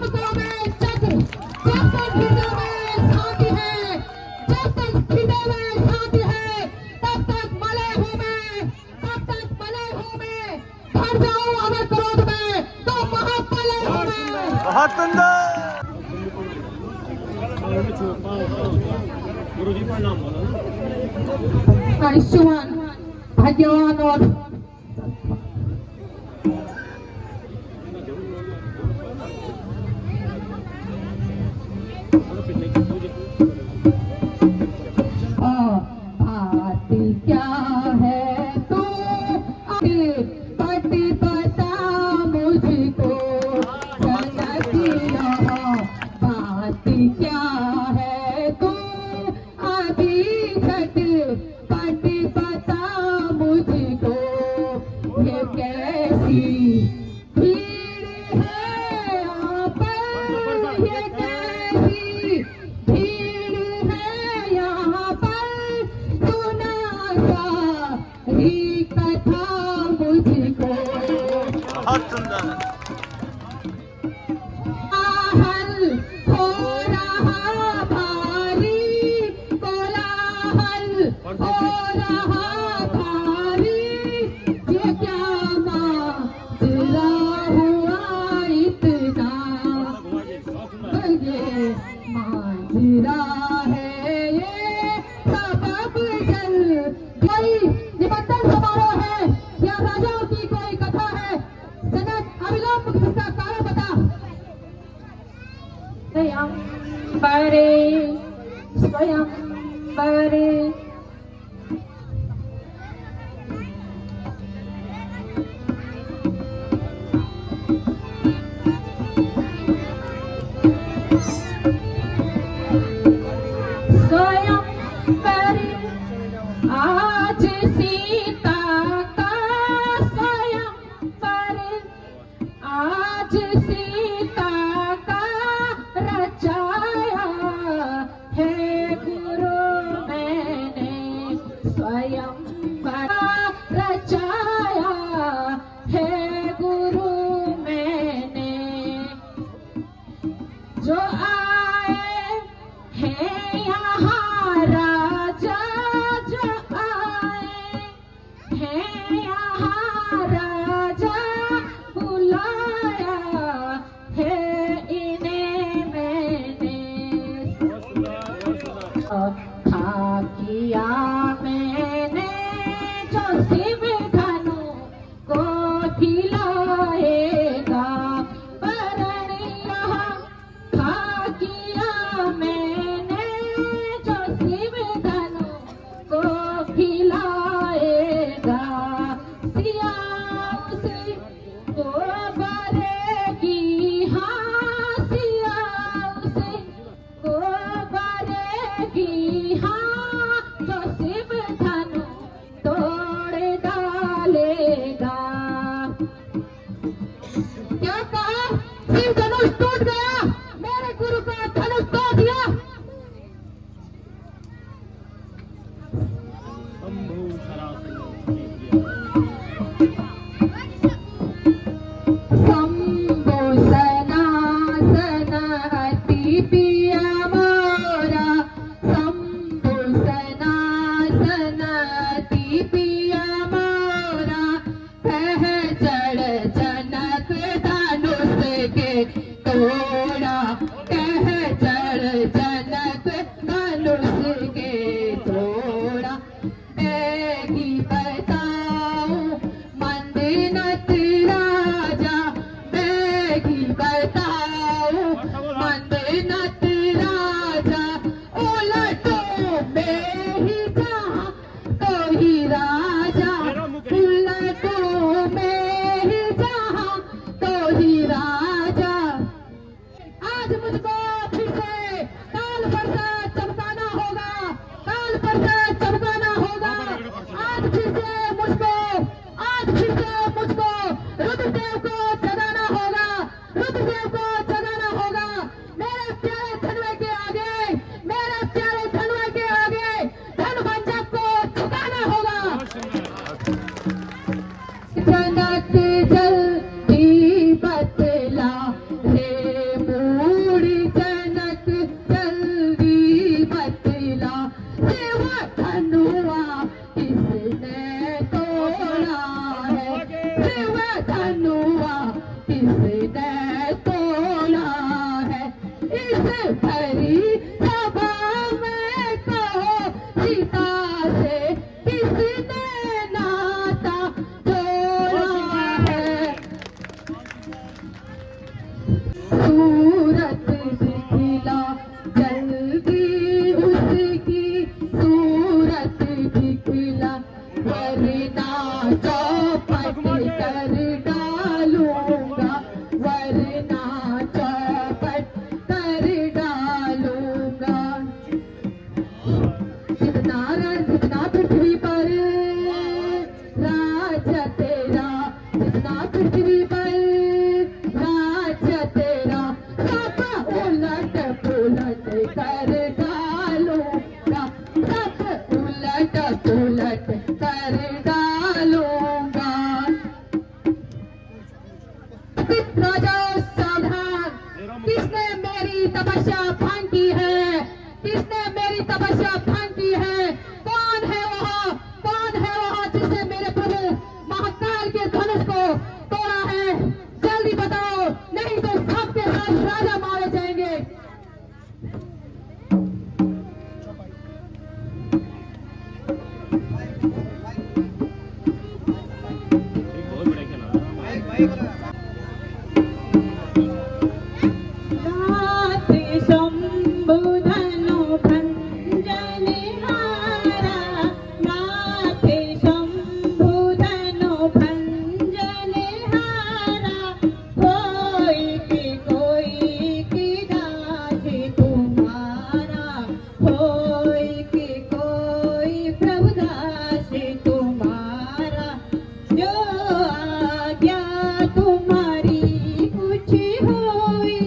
बहुत सुंदर। गुरु जी प्रणाम बोलो। आयुष्मान भाग्यवान और बात क्या है तू पति बता मुझको सनकी रहा। बात क्या है तू अभी झट पति बता मुझको। ये कैसी भीड़ है यहाँ पर, ये कैसी भीड़ है यहाँ पर। सुना सारी कथा मुझको। बहुत सुंदर। कोलाहल हो रहा भारी, कोलाहल हो रहा भारी। ये क्या माजरा हुआ इतना, ये माजरा है ये सबब जल। कोई निबंधन समारोह है या राजाओं की कोई कथा है? सनद अविलोम जिसका कारण बता। स्वयं बरे, स्वयं बरे। स्वयं बरे आज सीता का, स्वयं बरे आज सीता का रचाया है गुरु मैंने। स्वयं रचाया है गुरु मैंने। जो आए हैं यहाँ राजा, जो आए हैं यहाँ राजा, बुलाया है इन्हें मैंने। था किया मैंने जो शिव धनु को खिलाएगा। वरण यहाँ था किया मैंने जो शिव धनु को खिलाएगा। सिया उसे को बरेगी, हाँ सिया उसे को बरेगी, हाँ जो शिव धनु तोड़ डालेगा। क्या कहा? शिव धनुष टूट गया, मेरे गुरु का धनुष तोड़ दिया। शंभु सनातन शंभु सनातन अति पिया मोरा। शंभु सनातन अति पिया मोरा। कह जड़ जनक धनुष के तोड़ा। कह जड़ जनक धनुष के तोड़ा। मैं बताऊं मंदिनत राजा, मैं बताऊं मंदिनत राजा। उलटो में ही जहाँ तो ही राजा, उलटो में ही जहाँ तो ही राजा। आज मुझको फिर से काल पर से चमकाना होगा, काल पर से चमकाना होगा। आज फिर से मुझको रुद्रदेव को जगाना होगा, रुद्रदेव को जगाना होगा। मेरे प्यारे धनवे के आगे, मेरे प्यारे धनवे के आगे धनभंजक को झुकाना होगा। जनक जल्दी बतला रे मूड़ी, जनक जल्दी बतला। शिव धनुआ किसने तोड़ा है, शिव धनुआ किसने तोड़ा भरी सभा में कहो सीता से किसने नाता जोड़ा है। सूरत दिखला जल्दी उसकी सूरत दिखला वरना चौपट कर डालूंगा वरना चौपट कर डालूंगा। जितना पृथ्वी पर राज्य तेरा जितना पृथ्वी पर राज्य तेरा सब उलट पुलट कर डालूंगा सब उलट पुलट कर डालूंगा। राजा सावधान, किसने मेरी तपस्या भंग की है किसने मेरी तपस्या भंग की है। कौन है वह जिसने मेरे प्रभु महाकाल के धनुष को तोड़ा है। जल्दी बताओ नहीं तो सबके साथ राजा मारे जाएंगे। नाथ शंभुधनु भंजनहारा नाथ शंभुधनु भंजनहारा कोई की दास तुम्हारा कोई प्रभुदास तुम्हारा जो आज्ञा तुम्हारी कुछ होई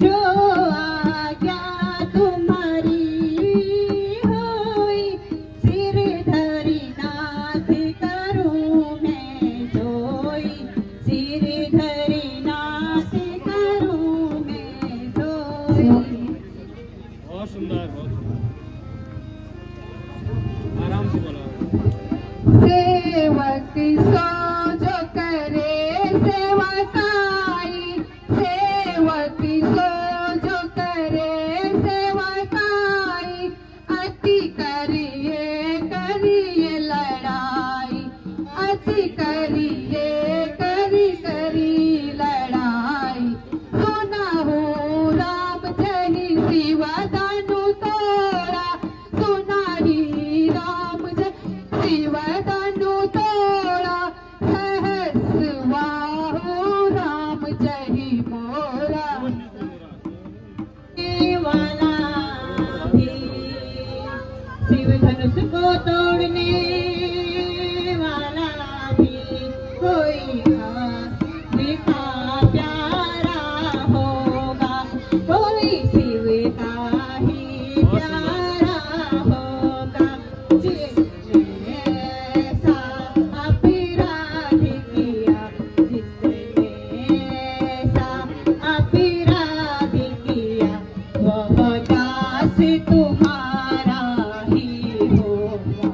जो आज्ञा तुम्हारी होई सिर धरी नाथ करूं मैं सोई सिर धरी नाथ करूं मैं सोई। बहुत सुंदर आराम से बोलो। सेवक सो जो करे सेवकाई सेवक सो जो करे सेवकाई अति करिए लड़ाई अति करिए करी लड़ाई। सुना हो राम जही शिवा दानु तोड़ा सुना ही राम जय शिवा दानु तोड़ा सहस्वाहु राम जही मोरा। वाला भी शिव धनुष को तोड़ने वाला भी कोई दिखा प्यारा होगा कोई शिव का ही प्यारा होगा। जिसने ऐसा अपराध किया जिसने ऐसा अपराध किया वह दास तुम्हारा ही होगा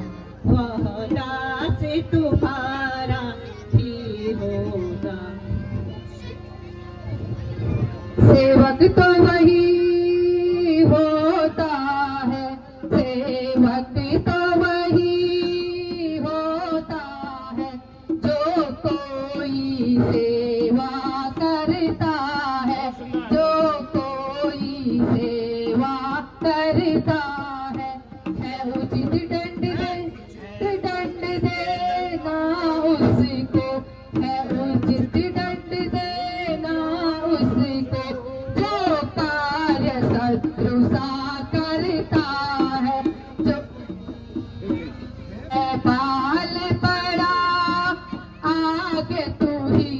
वह दास तुम्हारा ही होगा। सेवक तो वही होता है सेवक तो वही होता है जो कोई सेवा करता है जो कोई सेवा करता है उचित दंड देना उसको है उचित दंड देना उसको जो कार्य शत्रु सा करता है जो बाल पड़ा आगे तू ही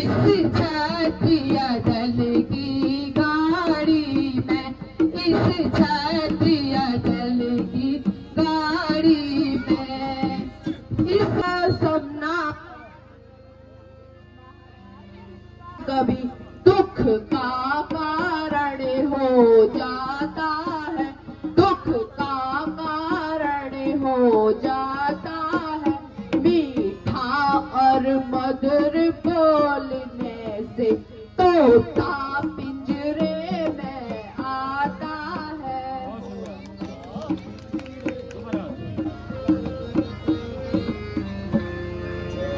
इस क्षत्रिय दल की गाड़ी में इस क्षत्रिय दल की गाड़ी में इस सपना कभी दुख का कारण हो जाता है दुख का कारण हो जाता है। मीठा और मधुर बोलने से तोता पिंजरे में आता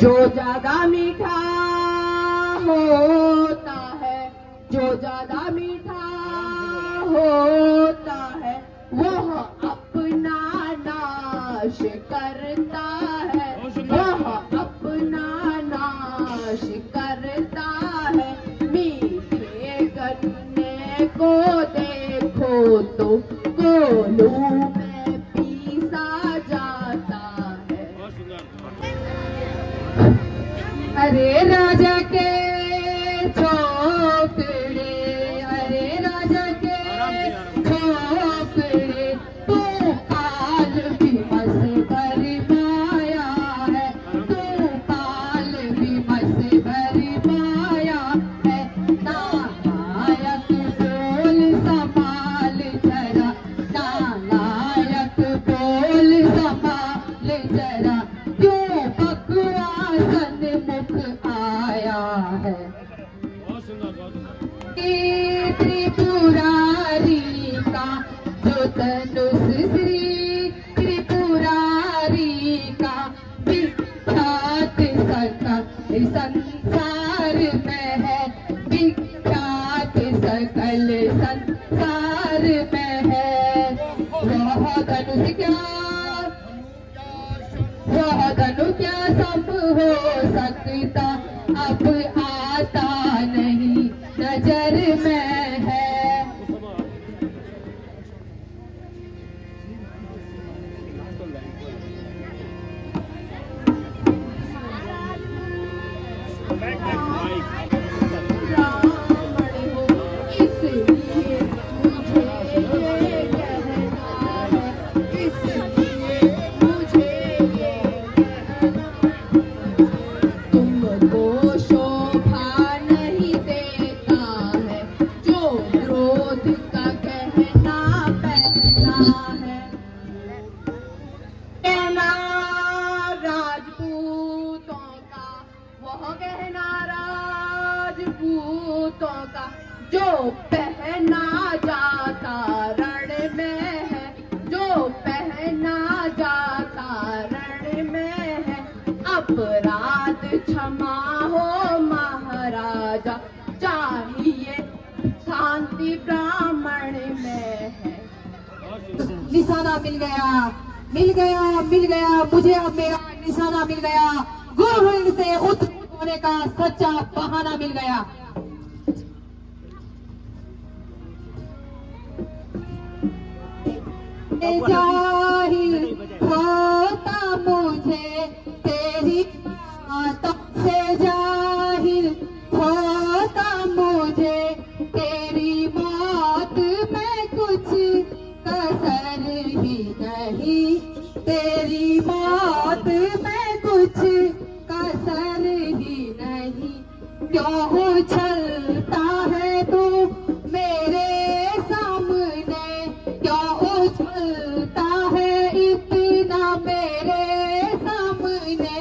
जो ज्यादा मीठा होता है, जो ज्यादा मीठा होता है, वह अपना नाश करता है, वह अपना नाश करता है। मीठे गन्ने को देखो तो कोलू में पीसा जाता है। अरे राजा के छोकरे, अरे राजा के छोकरे, तू काल भी मस भर पाया है, तू काल भी मस भर पाया है। नालायक बोल संभाल जरा, नालायक बोल संभाल जरा, क्यों बकवासन मुख आया है। त्रिपुरारी का जो धनुष श्री त्रिपुरारी का विख्यात सकल संसार में है, विख्यात सकल संसार में है। वह धनुष क्या, वह धनु क्या सब हो सकता, अब आता नहीं नजर में है। जो पहना जाता रण में है, जो पहना जाता रण में है। अपराध क्षमा हो महाराजा, चाहिए शांति ब्राह्मण में है। निशाना मिल गया, मिल गया, मिल गया, मुझे अब मेरा निशाना मिल गया। गुरु से उत्पन्न होने का सच्चा बहाना मिल गया। जाहिर होता मुझे तेरी बातों से, जाहिर होता मुझे तेरी मौत में कुछ कसर ही नहीं, तेरी मौत में कुछ कसर ही नहीं। क्यों उछलता है तू मेरे सामने, क्यों उछलता है इतना मेरे सामने।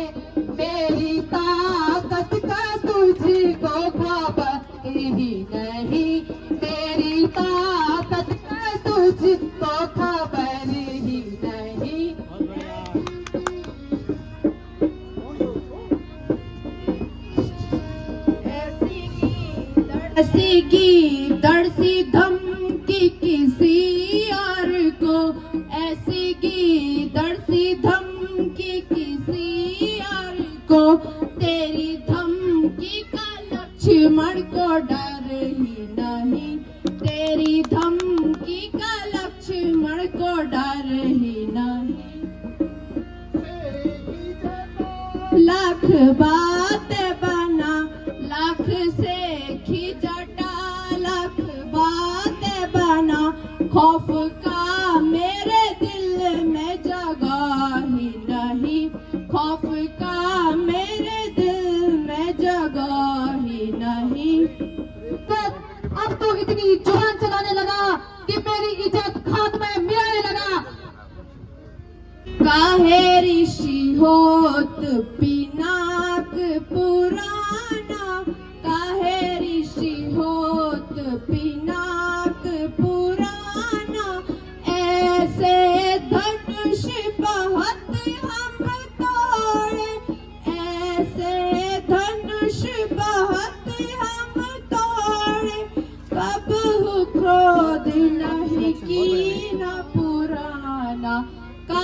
मेरी ताकत का तुझको खबर ही नहीं, मेरी ताकत का तुझको खबर ही नहीं। ऐसी गीदड़ सी धमकी किसी और को, ऐसी गीदड़ सी धमकी किसी और को। तेरी धमकी का लक्ष्मण को डर ही नहीं, तेरी धमकी का लक्ष्मण को डर ही नहीं। लाख बातें बना, लाख से खिजटा, लाख बातें बना। खौफ का मेरे दिल में जगह ही नहीं, खौफ का मेरे दिल में जगह ही नहीं। अब तो इतनी जुबान चलाने लगा कि मेरी इज्जत खाक में मिलाने लगा। काहे ऋषि होत पिनाक पुराना, काहे ऋषि होत पिनाक पुराना। ऐसे धनुष बहुत हम तोड़े, ऐसे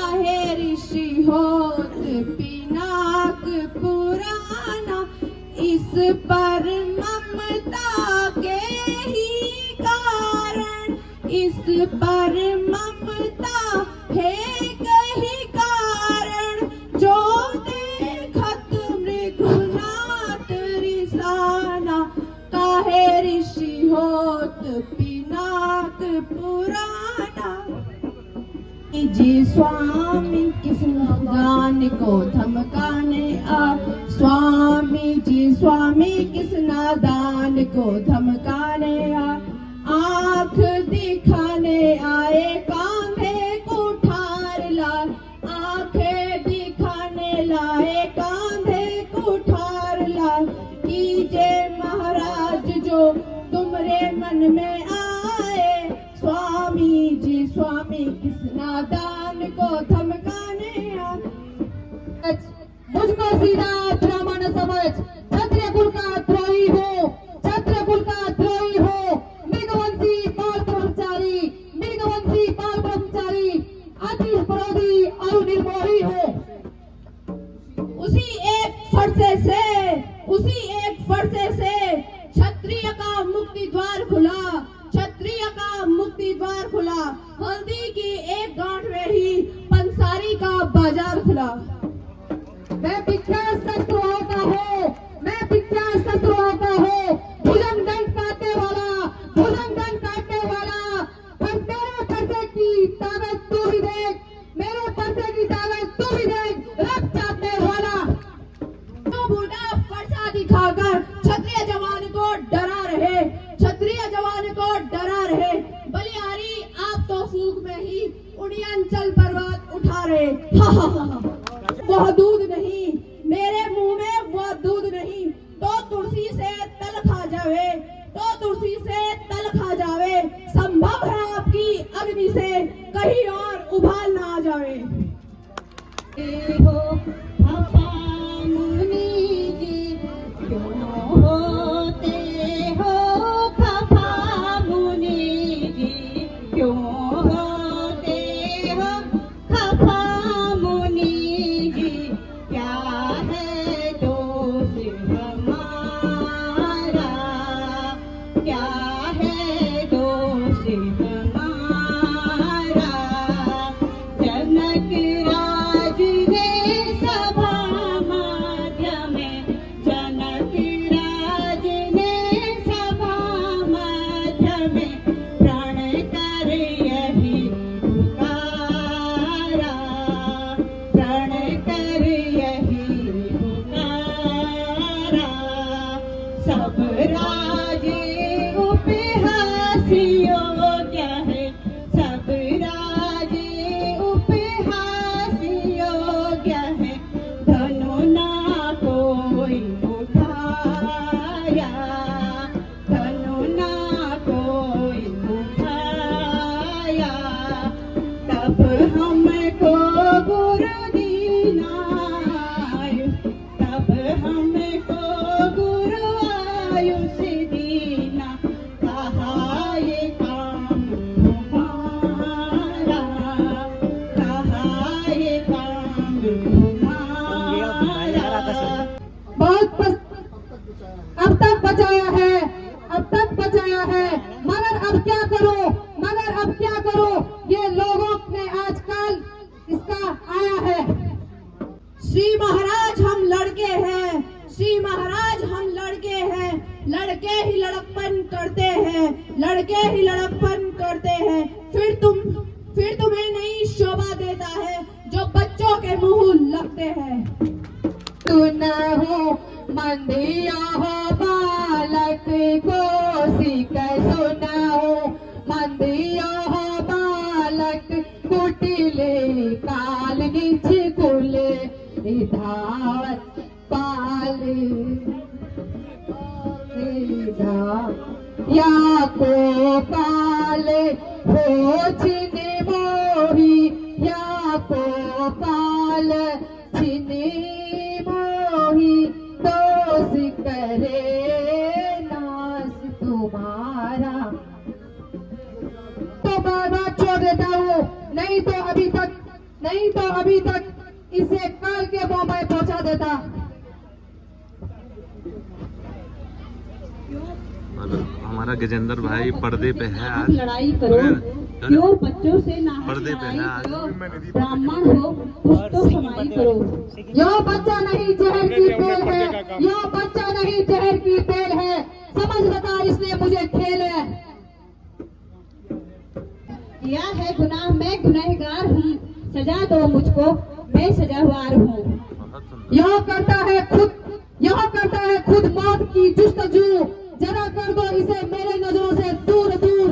काहे ऋषि होत पिनाक पुराना, इस पर ममता के ही कारण, इस पर ममता है कहीं कारण, जो देखत मृगुनाथ रिसाना, काहे ऋषि होत पिनाक पुराना। जी स्वामी किस नादान को धमकाने आ, स्वामी जी स्वामी किस नादान को धमकाने आ, आँख दिखाने आए कांधे कुठार लाल, आंखें दिखाने लाए कांधे कुठार लाल, कीजे महाराज जो तुमरे मन में आए, स्वामी जी स्वामी किस नादान को धमकाने आ। मुझको सीधा ब्राह्मण समझ, क्षत्रिय कुल का द्रोही हो, क्षत्रिय कुल का द्रोही हो, मृगवंशी बाल ब्रह्मचारी, मृगवंशी बाल ब्रह्मचारी, अति विरोधी और निर्मोही हो। उसी एक फरसे से क्षत्रिय का मुक्ति द्वार खुला, क्षत्रिय का मुक्ति द्वार खुला, हल्दी की एक गांठ में ही पंसारी का बाजार खुला। मैं विख्यात शत्रुओं का हूँ, मैं विख्यात शत्रुओं का हूँ, भुजंग दंड काटने वाला, भुजंग दंड काटने वाला, पर मेरे पर्चे की ताकत तू भी देख, मेरे पर्चे की ताकत तू भी देख, रक्त चाटने वाला। तो बूढ़ा फरसा दिखाकर क्षत्रिय जवान को डरा रहे, क्षत्रिय जवान को डरा रहे, बलिहारी आप तो फूक में ही उड़ियांचल पर्वत उठा रहे। हा हा हा, वह दूध नहीं मेरे मुंह में, वह दूध नहीं, तो तुलसी से तल खा जावे, तो तुलसी से तल खा जावे, संभव है आपकी अग्नि से कहीं और उबाल ना आ जावे। हो खफा मुनि जी, क्यों होते हो खफा मुनि जी, क्यों होते हो खफा मुनि जी, क्या है दोष हमारा, क्या है दोष हमारा। जनक राज ने सभा माध्य में, जनक राज ने सभा माध्य में, प्रण कर यही पुकारा, प्रण कर यही पुकारा। सब राजे उपहासी योग्य है, सब राजे उपहासी योग्य है, धनु ना कोई उठाया, धनु ना कोई उठाया। तब हमको गुरु दीनायु, तब हमको गुरु आयुष दीना, कहा ये काम तुम्हारा, कहा ये काम तुम्हारा। बहुत अब तक बचाया है, अब तक बचाया है, मगर अब क्या करो, मगर अब क्या करो, ये लोगों ने आजकल इसका आया है। श्री महाराज हम लड़के हैं, श्री महाराज हम लड़के हैं, लड़के ही लड़कपन करते हैं, लड़के ही लड़कपन करते हैं, फिर तुम्हें नहीं शोभा देता है जो बच्चों के मुंह लगते हैं। तू न हो मंदिया हो बालक को सीख सुना हो, मंदिया हो बालक कुटिले काल निच कुल धावत पाल या को पाल हो छिने मोही, या को पाल छिने मोही, दोष करे नाश तुम्हारा। तो बार बार छोड़ देता हूँ, नहीं तो अभी तक नहीं तो अभी तक इसे कल के बॉम्बे पहुंचा देता। और हमारा गजेंद्र भाई पर्दे पे है आप आज। लड़ाई करो, क्यों बच्चों से ना पर्दे पे है आज। ब्राह्मण हो कुछ तो कमाई करो। यो बच्चा नहीं जहर की तेल है, यो बच्चा नहीं जहर की तेल है, समझ बता इसने मुझे खेल है। किया है गुनाह मैं गुनहगार हूँ, सजा दो मुझको मैं सजावार हूँ। यह करता है खुद मौत की जुस्तजू, जरा कर दो इसे मेरे नजरों से दूर दूर।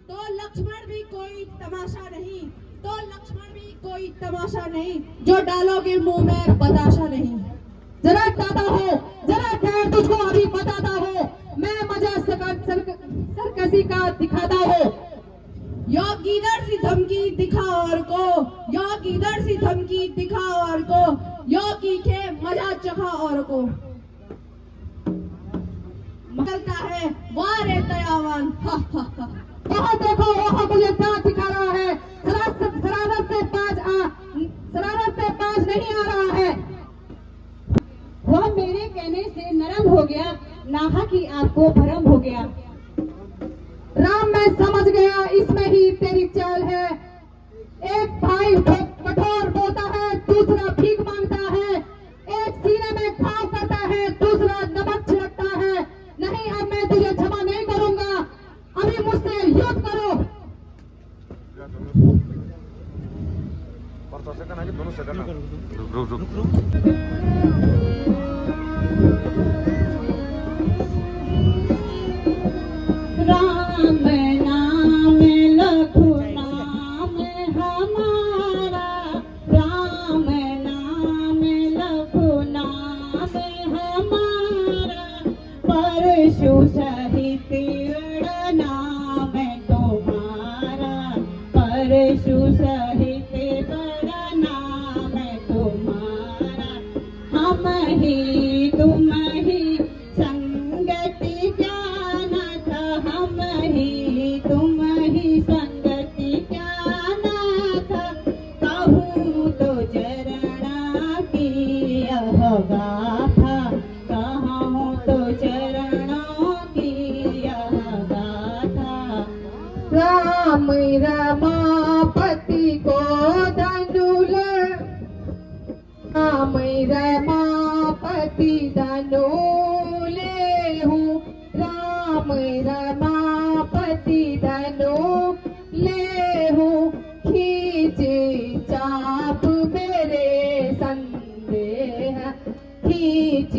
तो लक्ष्मण भी कोई तमाशा नहीं, तो लक्ष्मण भी कोई तमाशा नहीं, जो डालोगे मुंह में बताशा नहीं। जरा कहता हो, जरा खैर तुझको अभी बताता हो, मैं मजा सरकसी का दिखाता हो। यो गीदड़ सी धमकी दिखा और को, यो गीदड़ सी धमकी दिखा और को, यो कीखे मजा चखा और को। मचलता है वारे तयावन, वहाँ देखो वहाँ मुझे दांत दिखा रहा है, शरारत से बाज नहीं आ रहा है। वह मेरे कहने से नरम हो गया, नाहा की आपको भरम हो गया। राम मैं समझ गया इसमें ही तेरी चाल है। एक भाई कठोर बोलता है, दूसरा भीख मांगता है, एक सीने में घाव करता है, दूसरा नमक छिड़कता है। नहीं अब मैं तुझे क्षमा नहीं करूंगा, अभी मुझसे युद्ध करो। रुक रुक रुक। राम नाम लखु नाम हमारा, राम नाम लखु नाम हमारा, परशु सहित नाम तुम्हारा, परशु सहित नाम तुम्हारा। हम ही तुम ही संगति ज्ञान था, हम ही तुम ही संगति ज्ञान था, कहूँ तो चरणा की यह गाथा, कहूँ तो चरणों की यह गाथा। राम रमापति को धनुल, राम रमापति धनु ले हूँ, राम रमापति धनु ले हूँ, खींच चाप मेरे संदेह, खींच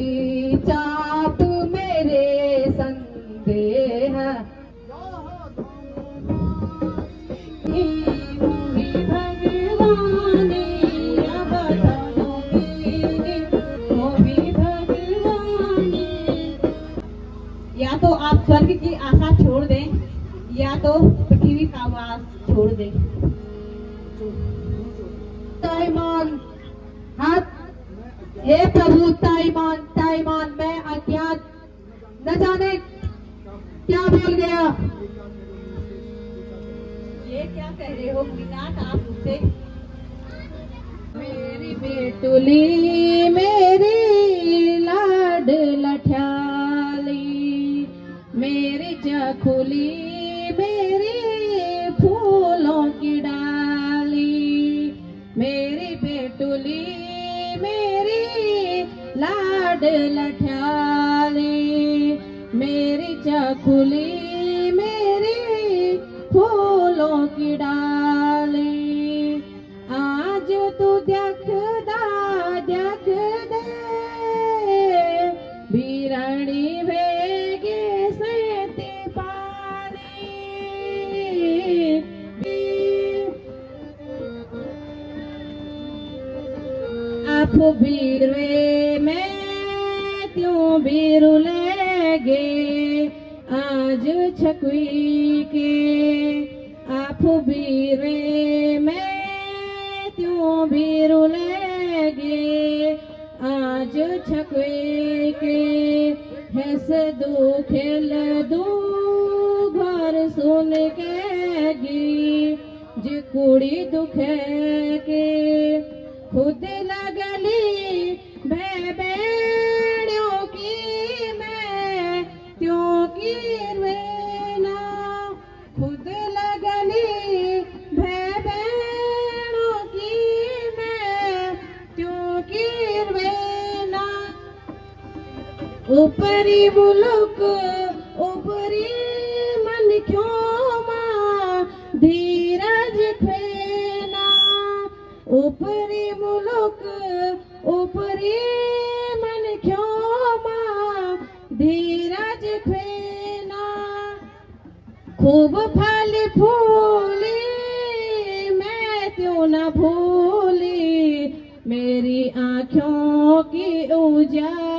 चाप मेरे संदेह। या तो आप स्वर्ग की आशा छोड़ दें, या तो पृथ्वी का वास छोड़ दें। ताईमान हाथ, हे प्रभु ताईमान ताईमान मैं अज्ञात न जाने क्या भूल गया। ये क्या कह रहे हो मुनीनाथ आप मुझसे? मेरी बेटुली मेरी लाड लठ्याली, मेरी चखुली मेरी फूलों की डाली, मेरी बेटुली मेरी लाड लठ्याली, मेरी चखुली मेरी फूलों की डाली। आज तू देखदा देख दे बीरणी वेगे से पानी, आप बीरवे में त्यों बीरु लेगे, आज छकुई के आप बीरवे में त्यों बीरु लेगे, आज छकुई के हैस दू खेल दू घर सुन के गी, जिक कुड़ी दुख के खुद लगली भेड़ों की मैं त्यों की रेना खुद लगली भेड़ों की मैं त्यों की रेना ऊपरी मुल्क ऊपरी मन क्यों मां धीरज फेना ऊपरी मुल्क ऊपरी मन क्यों मां धीरज फेना खूब फल फूली मैं त्यों न भूली मेरी आँखों की उजाला